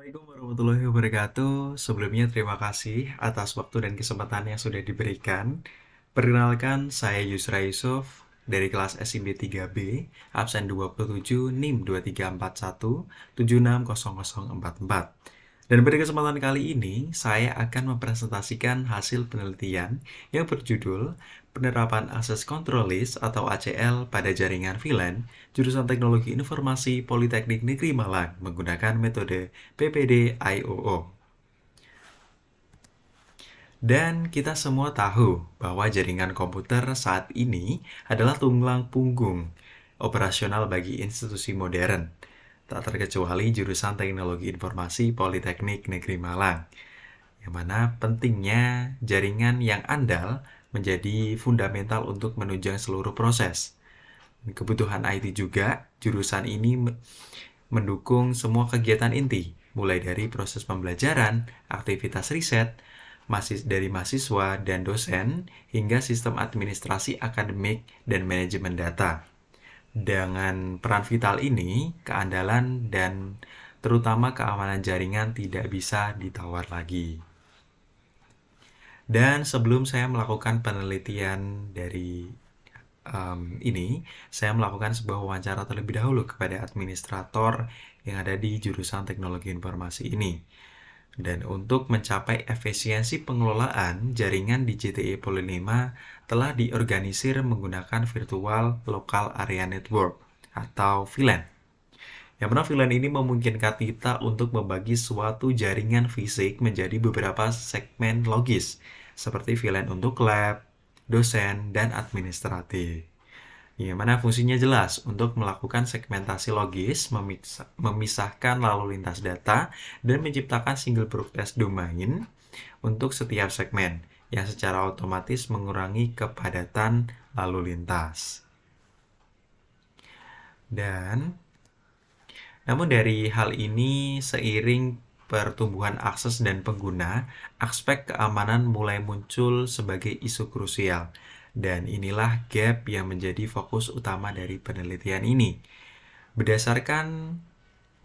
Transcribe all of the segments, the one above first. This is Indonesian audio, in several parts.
Assalamualaikum warahmatullahi wabarakatuh. Sebelumnya terima kasih atas waktu dan kesempatan yang sudah diberikan. Perkenalkan, saya Yusra Yusuf dari kelas SIB 3B, absen 27, NIM 2341760044. Dan pada kesempatan kali ini, saya akan mempresentasikan hasil penelitian yang berjudul Penerapan Access Control List atau ACL pada jaringan VLAN jurusan Teknologi Informasi Politeknik Negeri Malang menggunakan metode PPD IOO. Dan kita semua tahu bahwa jaringan komputer saat ini adalah tulang punggung operasional bagi institusi modern, tak terkecuali jurusan Teknologi Informasi Politeknik Negeri Malang, yang mana pentingnya jaringan yang andal menjadi fundamental untuk menunjang seluruh proses. Kebutuhan IT juga, jurusan ini mendukung semua kegiatan inti, mulai dari proses pembelajaran, aktivitas riset, dari mahasiswa dan dosen, hingga sistem administrasi akademik dan manajemen data. Dengan peran vital ini, keandalan dan terutama keamanan jaringan tidak bisa ditawar lagi. Dan sebelum saya melakukan penelitian dari ini, saya melakukan sebuah wawancara terlebih dahulu kepada administrator yang ada di jurusan Teknologi Informasi ini. Dan untuk mencapai efisiensi pengelolaan, jaringan di JTI Poli 5 telah diorganisir menggunakan Virtual Local Area Network atau VLAN. Yang mana VLAN ini memungkinkan kita untuk membagi suatu jaringan fisik menjadi beberapa segmen logis, seperti VLAN untuk lab, dosen, dan administratif. Yang mana fungsinya jelas untuk melakukan segmentasi logis, memisahkan lalu lintas data, dan menciptakan single broadcast domain untuk setiap segmen, yang secara otomatis mengurangi kepadatan lalu lintas. Namun dari hal ini, seiring pertumbuhan akses dan pengguna, aspek keamanan mulai muncul sebagai isu krusial. Dan inilah gap yang menjadi fokus utama dari penelitian ini. Berdasarkan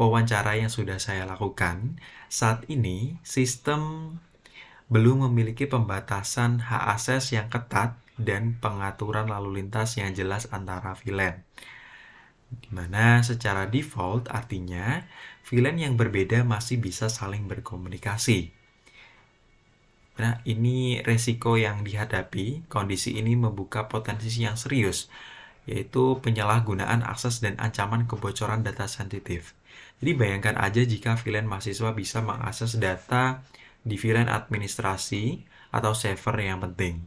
wawancara yang sudah saya lakukan, saat ini sistem belum memiliki pembatasan hak akses yang ketat dan pengaturan lalu lintas yang jelas antara VLAN. Di mana secara default artinya VLAN yang berbeda masih bisa saling berkomunikasi. Nah, ini resiko yang dihadapi. Kondisi ini membuka potensi yang serius, yaitu penyalahgunaan akses dan ancaman kebocoran data sensitif. Jadi bayangkan aja jika VLAN mahasiswa bisa mengakses data di VLAN administrasi atau server yang penting.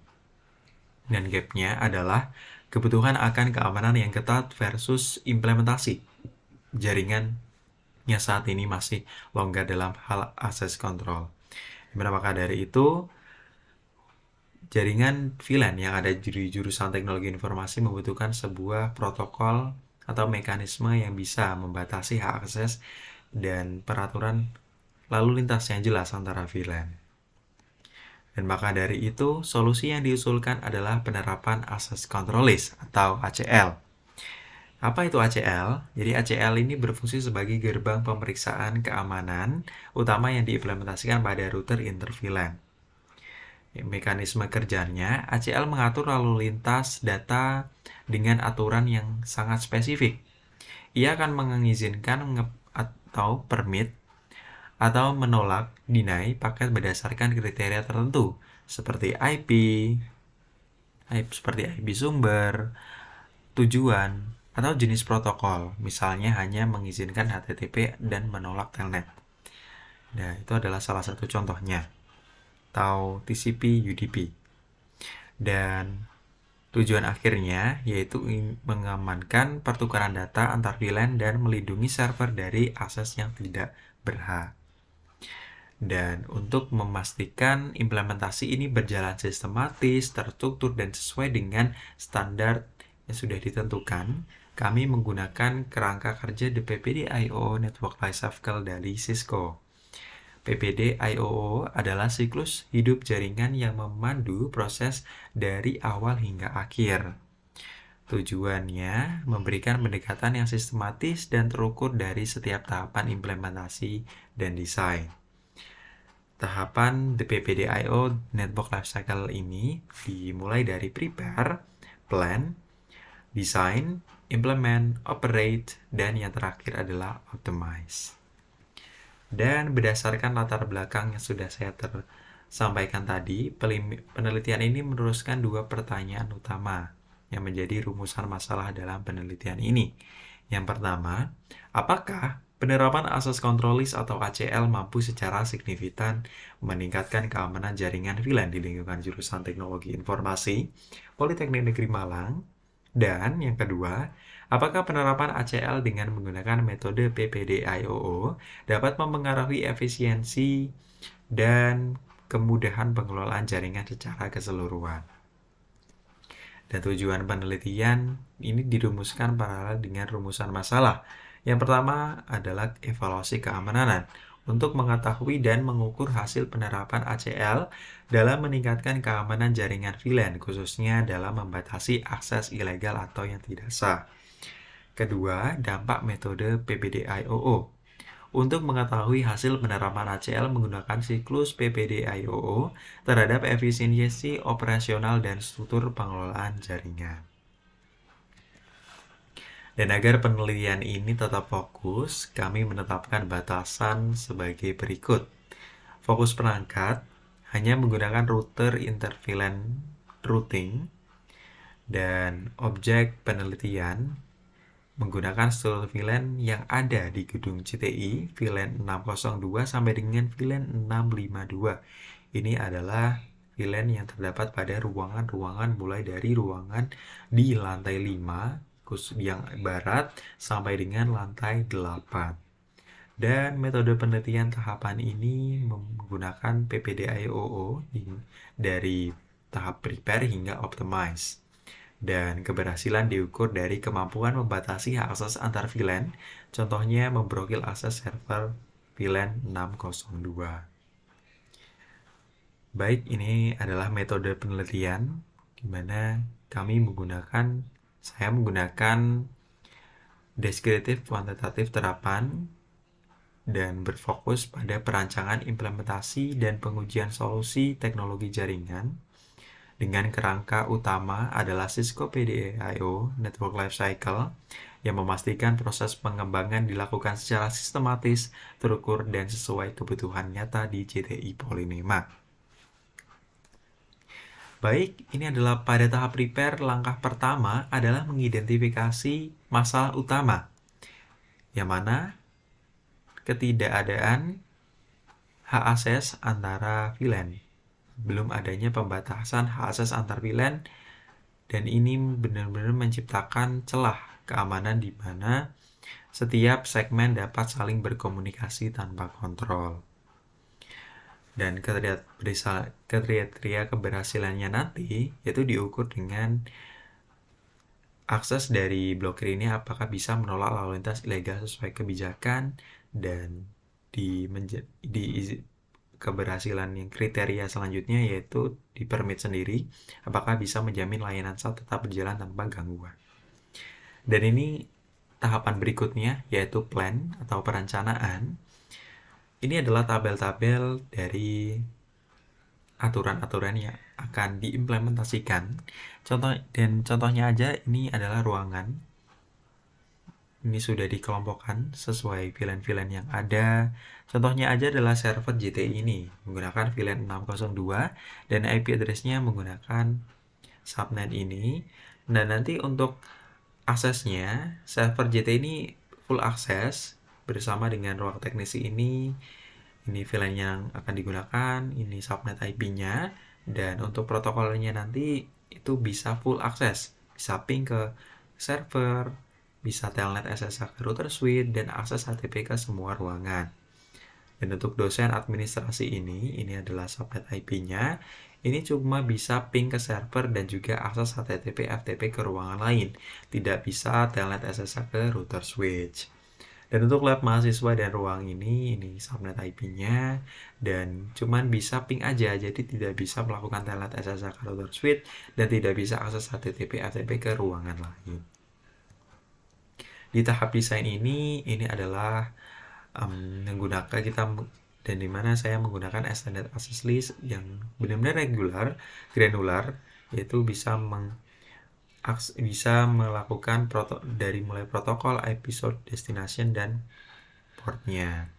Dan gapnya adalah kebutuhan akan keamanan yang ketat versus implementasi jaringan yang saat ini masih longgar dalam hal access control. Maka dari itu, jaringan VLAN yang ada di jurusan Teknologi Informasi membutuhkan sebuah protokol atau mekanisme yang bisa membatasi hak akses dan peraturan lalu lintas yang jelas antara VLAN. Dan maka dari itu, solusi yang diusulkan adalah penerapan Access Control List atau ACL. Apa itu ACL? Jadi ACL ini berfungsi sebagai gerbang pemeriksaan keamanan utama yang diimplementasikan pada router inter-VLAN. Mekanisme kerjanya, ACL mengatur lalu lintas data dengan aturan yang sangat spesifik. Ia akan mengizinkan atau permit atau menolak deny paket berdasarkan kriteria tertentu seperti IP sumber, tujuan, atau jenis protokol. Misalnya hanya mengizinkan HTTP dan menolak telnet. Nah, itu adalah salah satu contohnya. Atau TCP UDP. Dan tujuan akhirnya yaitu mengamankan pertukaran data antar VLAN dan melindungi server dari akses yang tidak berhak. Dan untuk memastikan implementasi ini berjalan sistematis, terstruktur, dan sesuai dengan standar yang sudah ditentukan, kami menggunakan kerangka kerja di PPD IOO Network Lifecycle dari Cisco. PPD IOO adalah siklus hidup jaringan yang memandu proses dari awal hingga akhir. Tujuannya memberikan pendekatan yang sistematis dan terukur dari setiap tahapan implementasi dan desain. Tahapan the PPDIO Network Lifecycle ini dimulai dari prepare, plan, design, implement, operate, dan yang terakhir adalah optimize. Dan berdasarkan latar belakang yang sudah saya sampaikan tadi, penelitian ini meneruskan dua pertanyaan utama yang menjadi rumusan masalah dalam penelitian ini. Yang pertama, apakah penerapan Access Control List atau ACL mampu secara signifikan meningkatkan keamanan jaringan VLAN di lingkungan jurusan Teknologi Informasi Politeknik Negeri Malang? Dan yang kedua, apakah penerapan ACL dengan menggunakan metode PPDIOO dapat mempengaruhi efisiensi dan kemudahan pengelolaan jaringan secara keseluruhan? Dan tujuan penelitian ini dirumuskan paralel dengan rumusan masalah. Yang pertama adalah evaluasi keamanan untuk mengetahui dan mengukur hasil penerapan ACL dalam meningkatkan keamanan jaringan VLAN, khususnya dalam membatasi akses ilegal atau yang tidak sah. Kedua, dampak metode PPDIOO untuk mengetahui hasil penerapan ACL menggunakan siklus PPDIOO terhadap efisiensi operasional dan struktur pengelolaan jaringan. Dan agar penelitian ini tetap fokus, kami menetapkan batasan sebagai berikut. Fokus perangkat hanya menggunakan router inter-VLAN routing, dan objek penelitian menggunakan struktur VLAN yang ada di gedung CTI VLAN 602 sampai dengan VLAN 652. Ini adalah VLAN yang terdapat pada ruangan-ruangan mulai dari ruangan di lantai 5 yang barat sampai dengan lantai 8. Dan metode penelitian tahapan ini menggunakan PPDIOO dari tahap prepare hingga optimize. Dan keberhasilan diukur dari kemampuan membatasi akses antar VLAN, contohnya memblokir akses server VLAN 602. Baik, ini adalah metode penelitian di mana saya menggunakan deskriptif kuantitatif terapan dan berfokus pada perancangan implementasi dan pengujian solusi teknologi jaringan dengan kerangka utama adalah Cisco PDIO Network Lifecycle yang memastikan proses pengembangan dilakukan secara sistematis, terukur, dan sesuai kebutuhan nyata di CTI Polinema. Baik, ini adalah pada tahap prepare, langkah pertama adalah mengidentifikasi masalah utama, yang mana ketidakadaan hak akses antara VLAN. Belum adanya pembatasan hak akses antar VLAN, dan ini benar-benar menciptakan celah keamanan di mana setiap segmen dapat saling berkomunikasi tanpa kontrol. Dan kriteria keberhasilannya nanti yaitu diukur dengan akses dari blokir ini apakah bisa menolak lalu lintas ilegal sesuai kebijakan, dan keberhasilan yang kriteria selanjutnya yaitu di permit sendiri apakah bisa menjamin layanan SAT tetap berjalan tanpa gangguan. Dan ini tahapan berikutnya yaitu plan atau perencanaan. Ini adalah tabel-tabel dari aturan-aturan yang akan diimplementasikan. Contohnya aja ini adalah ruangan. Ini sudah dikelompokkan sesuai VLAN-VLAN yang ada. Contohnya aja adalah server JTI ini menggunakan VLAN 602 dan IP address-nya menggunakan subnet ini. Dan nanti untuk aksesnya, server JTI ini full akses bersama dengan ruang teknisi ini. Ini VLAN yang akan digunakan, ini subnet IP-nya, dan untuk protokolnya nanti itu bisa full akses, bisa ping ke server, bisa telnet SSH ke router switch, dan akses HTTP ke semua ruangan. Dan untuk dosen administrasi ini adalah subnet IP-nya, ini cuma bisa ping ke server dan juga akses HTTP FTP ke ruangan lain, tidak bisa telnet SSH ke router switch. Dan untuk lab mahasiswa dan ruang ini subnet IP-nya, dan cuman bisa ping aja, jadi tidak bisa melakukan telnet SSH ke router switch, dan tidak bisa akses HTTP FTP ke ruangan lain. Di tahap desain ini adalah menggunakan kita, dan dimana saya menggunakan extended access list yang benar-benar granular, yaitu bisa melakukan dari mulai protokol, IP source, destination, dan portnya.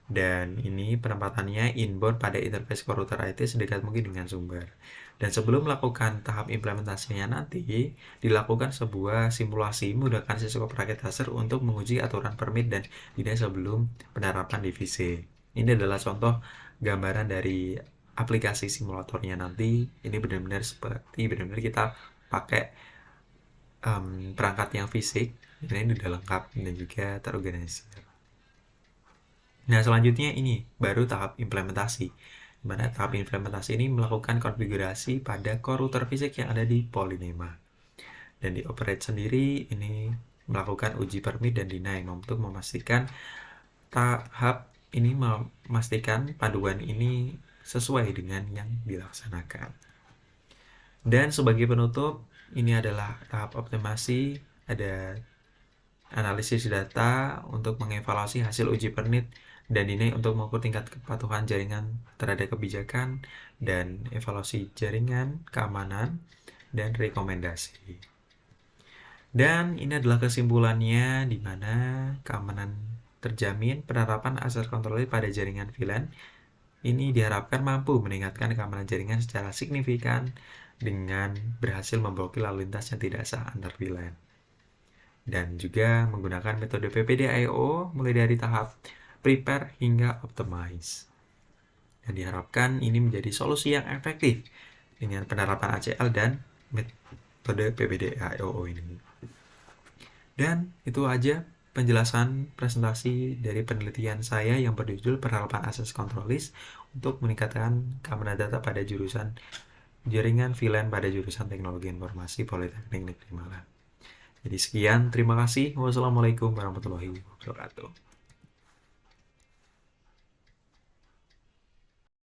Dan ini penempatannya inbound pada interface core router IT sedekat mungkin dengan sumber. Dan sebelum melakukan tahap implementasinya nanti, dilakukan sebuah simulasi menggunakan syscall packet tracer untuk menguji aturan permit dan tidak sebelum penerapan divisi. Ini adalah contoh gambaran dari aplikasi simulatornya nanti. Ini benar-benar seperti benar-benar kita pakai perangkat yang fisik, ini sudah lengkap dan juga terorganisir. Nah, selanjutnya ini baru tahap implementasi. Di mana tahap implementasi ini melakukan konfigurasi pada core router fisik yang ada di Polinema. Dan di operate sendiri ini melakukan uji permit dan deny untuk memastikan tahap ini, memastikan panduan ini sesuai dengan yang dilaksanakan. Dan sebagai penutup, ini adalah tahap optimasi, ada analisis data untuk mengevaluasi hasil uji permit dan deny untuk mengukur tingkat kepatuhan jaringan terhadap kebijakan, dan evaluasi jaringan, keamanan, dan rekomendasi. Dan ini adalah kesimpulannya, di mana keamanan terjamin. Penerapan access control pada jaringan VLAN ini diharapkan mampu meningkatkan keamanan jaringan secara signifikan dengan berhasil memblokir lalu lintas yang tidak sah antar VLAN. Dan juga menggunakan metode PPD-IO mulai dari tahap prepare hingga optimize. Dan diharapkan ini menjadi solusi yang efektif dengan penerapan ACL dan metode PPD-IO ini. Dan itu aja penjelasan presentasi dari penelitian saya yang berjudul penerapan access control list untuk meningkatkan keamanan data pada jurusan jaringan VLAN pada jurusan Teknologi Informasi Politeknik Negeri Malang. Jadi sekian, terima kasih. Wassalamualaikum warahmatullahi wabarakatuh.